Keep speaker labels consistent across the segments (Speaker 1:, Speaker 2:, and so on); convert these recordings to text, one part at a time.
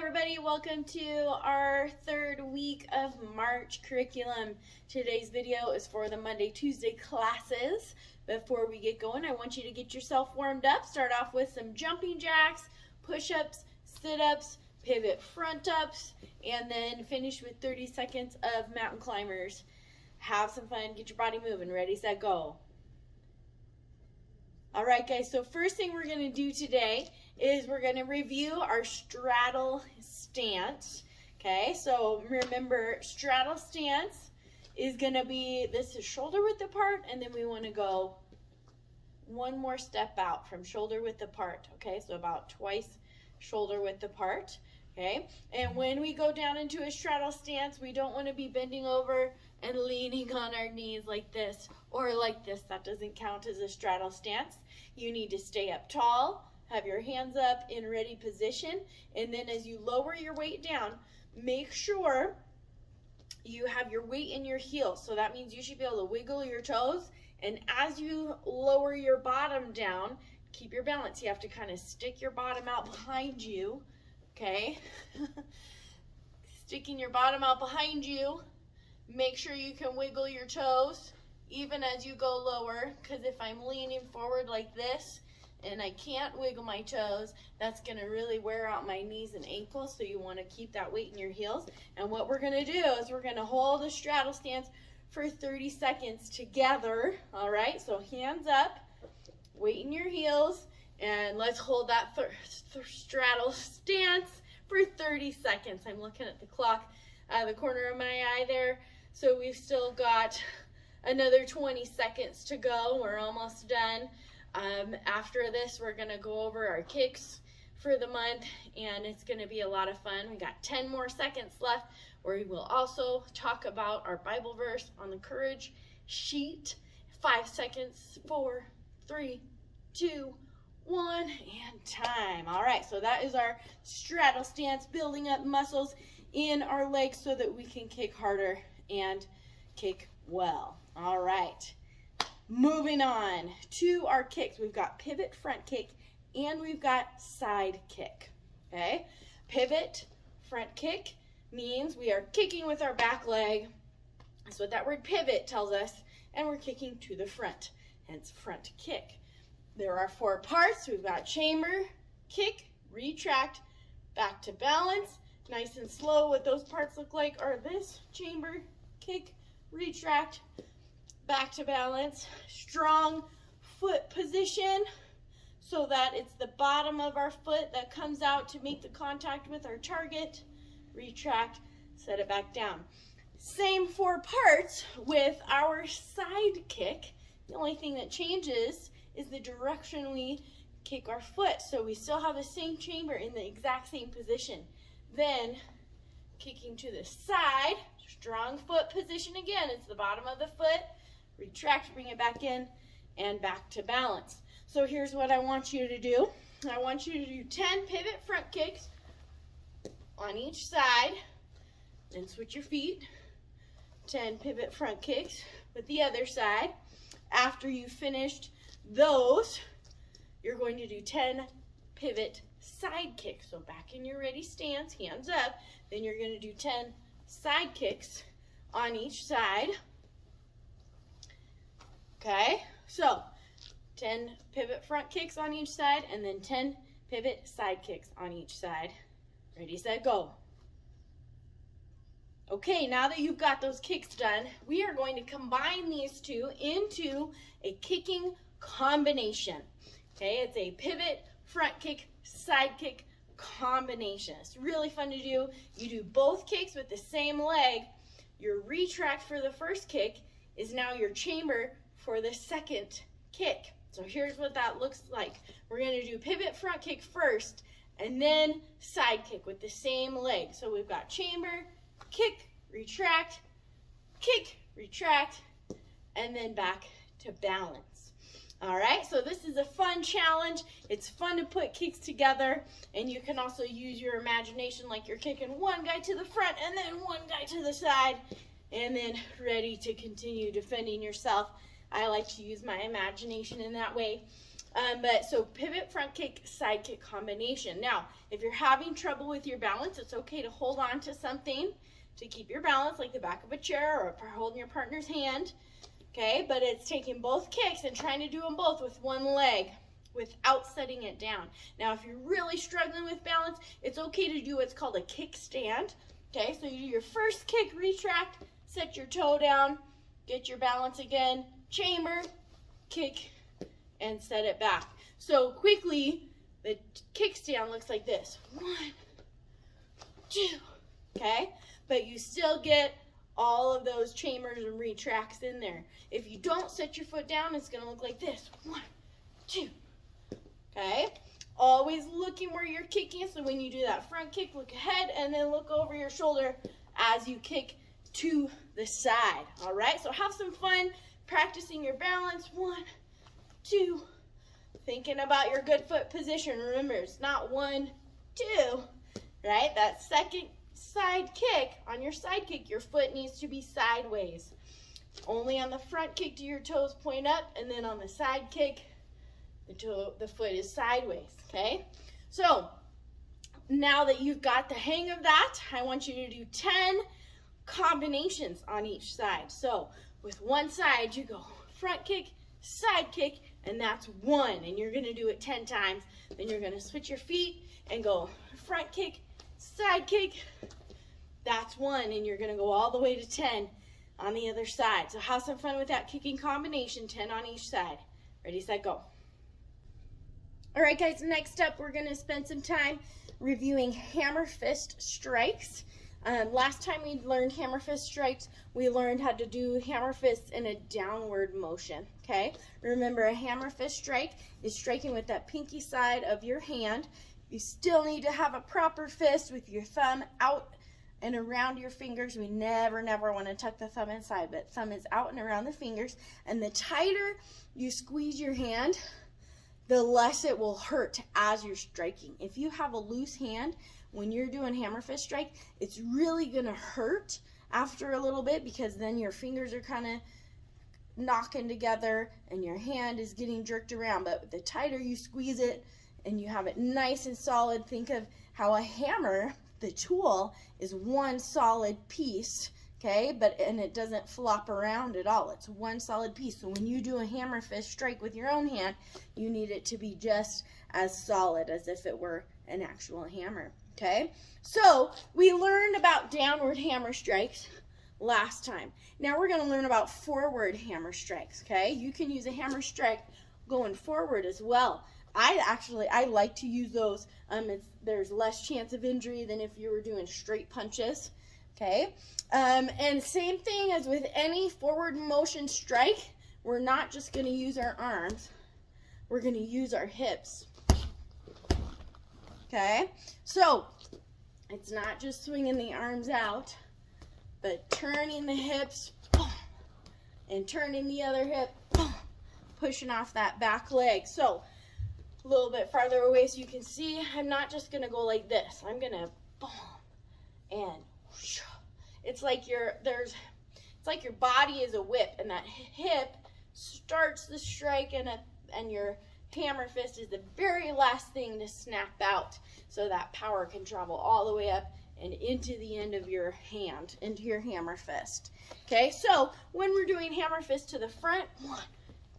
Speaker 1: everybody, welcome to our third week of March curriculum. Today's video is for the Monday, Tuesday classes. Before we get going, I want you to get yourself warmed up. Start off with some jumping jacks, push-ups, sit-ups, pivot front-ups, and then finish with 30 seconds of mountain climbers. Have some fun, get your body moving. Ready, set, go. All right, guys, so first thing we're going to do today is we're going to review our straddle stance. Okay, so remember, straddle stance is going to be, this is shoulder width apart, and then we want to go one more step out from shoulder width apart. Okay, so about twice shoulder width apart. Okay, and when we go down into a straddle stance, we don't want to be bending over and leaning on our knees like this or like this. That doesn't count as a straddle stance. You need to stay up tall, have your hands up in ready position, and then as you lower your weight down, make sure you have your weight in your heels. So that means you should be able to wiggle your toes, and as you lower your bottom down, keep your balance. You have to kind of stick your bottom out behind you, okay? Sticking your bottom out behind you. Make sure you can wiggle your toes even as you go lower, because if I'm leaning forward like this and I can't wiggle my toes, that's going to really wear out my knees and ankles, so you want to keep that weight in your heels. And what we're going to do is we're going to hold a straddle stance for 30 seconds together, all right? So hands up, weight in your heels, and let's hold that straddle stance for 30 seconds. I'm looking at the clock out of the corner of my eye there. So we've still got another 20 seconds to go. We're almost done. After this, we're going to go over our kicks for the month, and it's going to be a lot of fun. We got 10 more seconds left, where we will also talk about our Bible verse on the courage sheet. 5 seconds, 4, 3, 2, 1, and time. All right, so that is our straddle stance, building up muscles in our legs so that we can kick harder and kick well. All right, moving on to our kicks. We've got pivot front kick and we've got side kick. Okay, pivot front kick means we are kicking with our back leg. That's what that word pivot tells us, and we're kicking to the front, hence front kick. There are 4 parts. We've got chamber, kick, retract, back to balance. Nice and slow. What those parts look like are this: chamber, kick, retract, back to balance. Strong foot position so that it's the bottom of our foot that comes out to make the contact with our target. Retract, set it back down. Same 4 parts with our side kick. The only thing that changes is the direction we kick our foot. So we still have the same chamber in the exact same position. Then kicking to the side, strong foot position again. It's the bottom of the foot. Retract, bring it back in, and back to balance. So here's what I want you to do. I want you to do 10 pivot front kicks on each side. Then switch your feet. 10 pivot front kicks with the other side. After you've finished those, you're going to do 10 pivot side kicks. So back in your ready stance, hands up. Then you're going to do 10 side kicks on each side. Okay, so 10 pivot front kicks on each side, and then 10 pivot side kicks on each side. Ready, set, go. Okay, now that you've got those kicks done, we are going to combine these two into a kicking combination. Okay, it's a pivot front kick, side kick combination. It's really fun to do. You do both kicks with the same leg. Your retract for the first kick is now your chamber for the second kick. So here's what that looks like. We're going to do pivot front kick first, and then side kick with the same leg. So we've got chamber, kick, retract, and then back to balance. All right, so this is a fun challenge. It's fun to put kicks together, and you can also use your imagination, like you're kicking one guy to the front and then one guy to the side, and then ready to continue defending yourself. I like to use my imagination in that way. But so pivot, front kick, side kick combination. Now, if you're having trouble with your balance, it's okay to hold on to something to keep your balance, like the back of a chair or holding your partner's hand. Okay, but it's taking both kicks and trying to do them both with one leg without setting it down. Now, if you're really struggling with balance, it's okay to do what's called a kickstand. Okay, so you do your first kick, retract, set your toe down, get your balance again, chamber, kick, and set it back. So quickly, the kickstand looks like this. 1, 2, okay? But you still get all of those chambers and retracts in there. If you don't set your foot down, it's gonna look like this. 1, 2, okay? Always looking where you're kicking, so when you do that front kick, look ahead and then look over your shoulder as you kick to the side, all right? So have some fun practicing your balance. 1, 2, thinking about your good foot position. Remember, it's not 1, 2, right? That second side kick, on your side kick, your foot needs to be sideways. Only on the front kick do your toes point up, and then on the side kick, the foot is sideways, okay? So now that you've got the hang of that, I want you to do 10 combinations on each side. So with one side, you go front kick, side kick, and that's 1, and you're gonna do it 10 times. Then you're gonna switch your feet and go front kick, side kick, that's 1, and you're gonna go all the way to 10 on the other side. So have some fun with that kicking combination, 10 on each side. Ready, set, go. All right, guys, next up, we're gonna spend some time reviewing hammer fist strikes. Last time we learned hammer fist strikes, we learned how to do hammer fists in a downward motion, okay? Remember, a hammer fist strike is striking with that pinky side of your hand. You still need to have a proper fist with your thumb out and around your fingers. We never want to tuck the thumb inside, but thumb is out and around the fingers. And the tighter you squeeze your hand, the less it will hurt as you're striking. If you have a loose hand, when you're doing hammer fist strike, it's really gonna hurt after a little bit, because then your fingers are kind of knocking together and your hand is getting jerked around. But the tighter you squeeze it and you have it nice and solid, think of how a hammer, the tool, is one solid piece, okay? And it doesn't flop around at all. It's one solid piece. So when you do a hammer fist strike with your own hand, you need it to be just as solid as if it were an actual hammer. Okay, so we learned about downward hammer strikes last time. Now we're going to learn about forward hammer strikes, okay? You can use a hammer strike going forward as well. I like to use those. There's less chance of injury than if you were doing straight punches, okay? And same thing as with any forward motion strike, we're not just going to use our arms. We're going to use our hips. Okay, so it's not just swinging the arms out, but turning the hips and turning the other hip, pushing off that back leg. So a little bit farther away so you can see, I'm not just going to go like this. I'm going to and it's like your body is a whip, and that hip starts the strike, and your hammer fist is the very last thing to snap out, so that power can travel all the way up and into the end of your hand, into your hammer fist. Okay, so when we're doing hammer fist to the front, 1,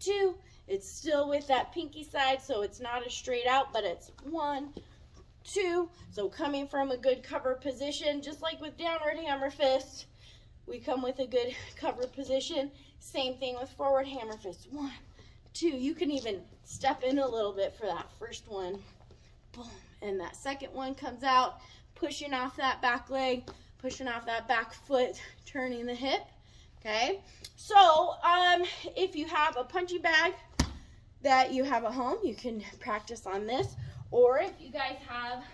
Speaker 1: 2, it's still with that pinky side, so it's not a straight out, but it's 1, 2. So coming from a good cover position, just like with downward hammer fist, we come with a good cover position. Same thing with forward hammer fist. 1, 2. You can even step in a little bit for that first one. Boom. And that second one comes out, pushing off that back leg, pushing off that back foot, turning the hip. Okay. So if you have a punching bag that you have at home, you can practice on this. Or if you guys have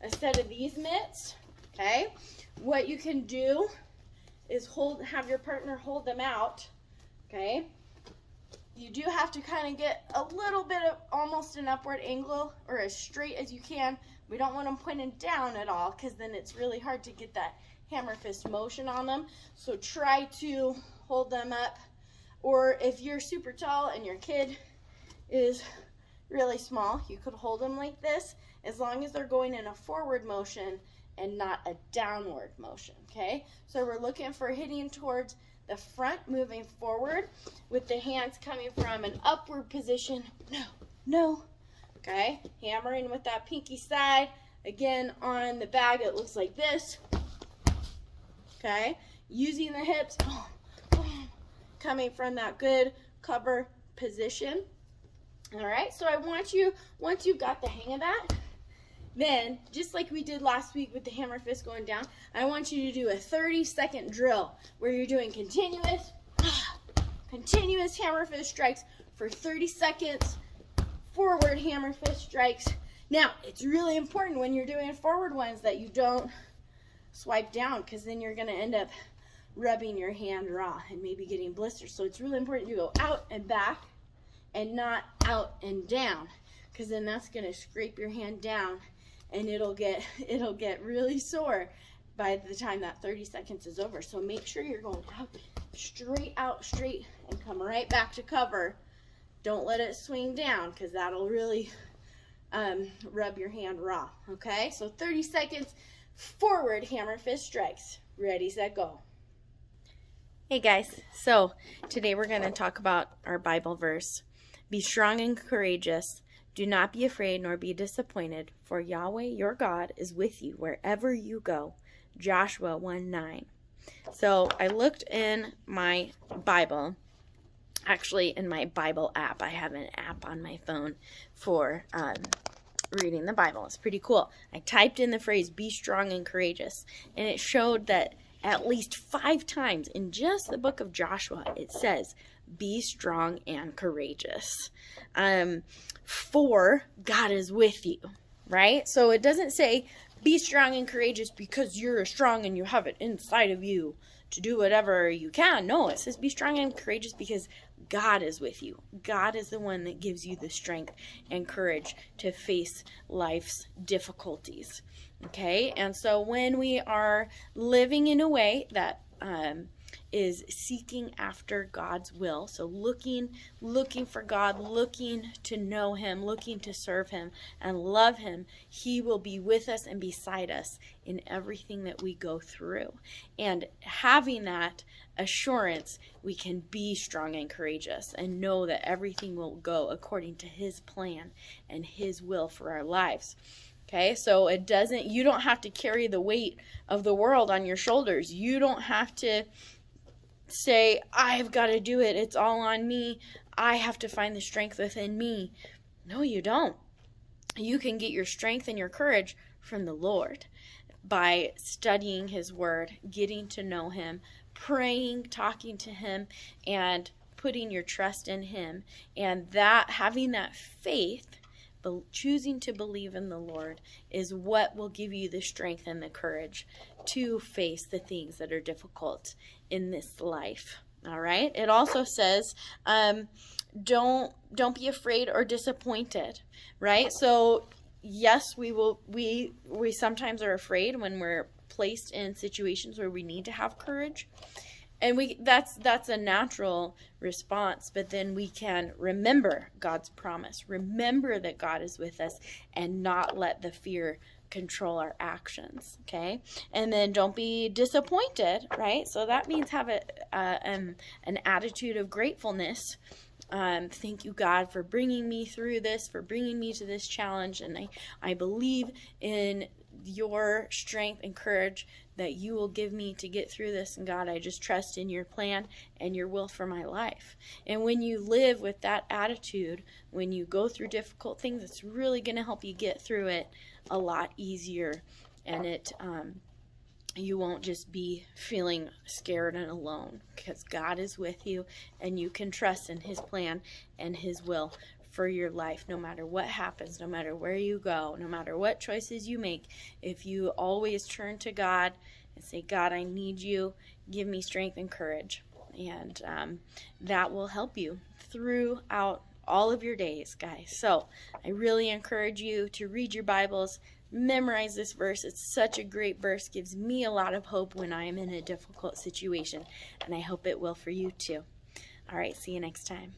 Speaker 1: a set of these mitts, okay, what you can do is have your partner hold them out, okay. You do have to kind of get a little bit of almost an upward angle, or as straight as you can. We don't want them pointing down at all, because then it's really hard to get that hammer fist motion on them. So try to hold them up. Or if you're super tall and your kid is really small. You could hold them like this as long as they're going in a forward motion and not a downward motion, okay? So we're looking for hitting towards the front, moving forward with the hands coming from an upward position. No. Okay, hammering with that pinky side. Again, on the bag, it looks like this. Okay, using the hips, coming from that good cover position. All right, so I want you, once you've got the hang of that, then, just like we did last week with the hammer fist going down, I want you to do a 30-second drill where you're doing continuous hammer fist strikes for 30 seconds, forward hammer fist strikes. Now, it's really important when you're doing forward ones that you don't swipe down, because then you're going to end up rubbing your hand raw and maybe getting blisters. So it's really important you go out and back and not out and down, because then that's going to scrape your hand down and it'll get really sore by the time that 30 seconds is over. So make sure you're going out straight and come right back to cover. Don't let it swing down, because that'll really rub your hand raw. Okay, so 30 seconds forward hammer fist strikes. Ready, set, go. Hey guys, so today we're going to talk about our Bible verse. Be strong and courageous. Do not be afraid nor be disappointed, for Yahweh your God is with you wherever you go. Joshua 1:9. So I looked in my Bible, actually in my Bible app. I have an app on my phone for reading the Bible. It's pretty cool. I typed in the phrase, be strong and courageous, and it showed that at least 5 times in just the book of Joshua, it says, be strong and courageous. For God is with you, right? So it doesn't say be strong and courageous because you're strong and you have it inside of you to do whatever you can. No, it says be strong and courageous because God is with you. God is the one that gives you the strength and courage to face life's difficulties. Okay, and so when we are living in a way that is seeking after God's will, so looking for God, looking to know Him, looking to serve Him and love Him, He will be with us and beside us in everything that we go through. And having that assurance, we can be strong and courageous and know that everything will go according to His plan and His will for our lives. Okay, so you don't have to carry the weight of the world on your shoulders. You don't have to say, I've got to do it. It's all on me. I have to find the strength within me. No, you don't. You can get your strength and your courage from the Lord by studying His Word, getting to know Him, praying, talking to Him, and putting your trust in Him. And that, having that faith, choosing to believe in the Lord, is what will give you the strength and the courage to face the things that are difficult in this life. All right. It also says, don't be afraid or disappointed. Right. So yes, we sometimes are afraid when we're placed in situations where we need to have courage. And that's a natural response, but then we can remember God's promise. Remember that God is with us and not let the fear control our actions, okay? And then don't be disappointed, right? So that means have an attitude of gratefulness. Thank you, God, for bringing me through this, for bringing me to this challenge, and I believe in your strength and courage that you will give me to get through this. And God, I just trust in your plan and your will for my life. And when you live with that attitude, when you go through difficult things, it's really going to help you get through it a lot easier. And you won't just be feeling scared and alone, because God is with you and you can trust in His plan and His will for your life, no matter what happens, no matter where you go, no matter what choices you make. If you always turn to God and say, God, I need you, give me strength and courage. And that will help you throughout all of your days, guys. So I really encourage you to read your Bibles, memorize this verse. It's such a great verse, gives me a lot of hope when I am in a difficult situation, and I hope it will for you too. All right, see you next time.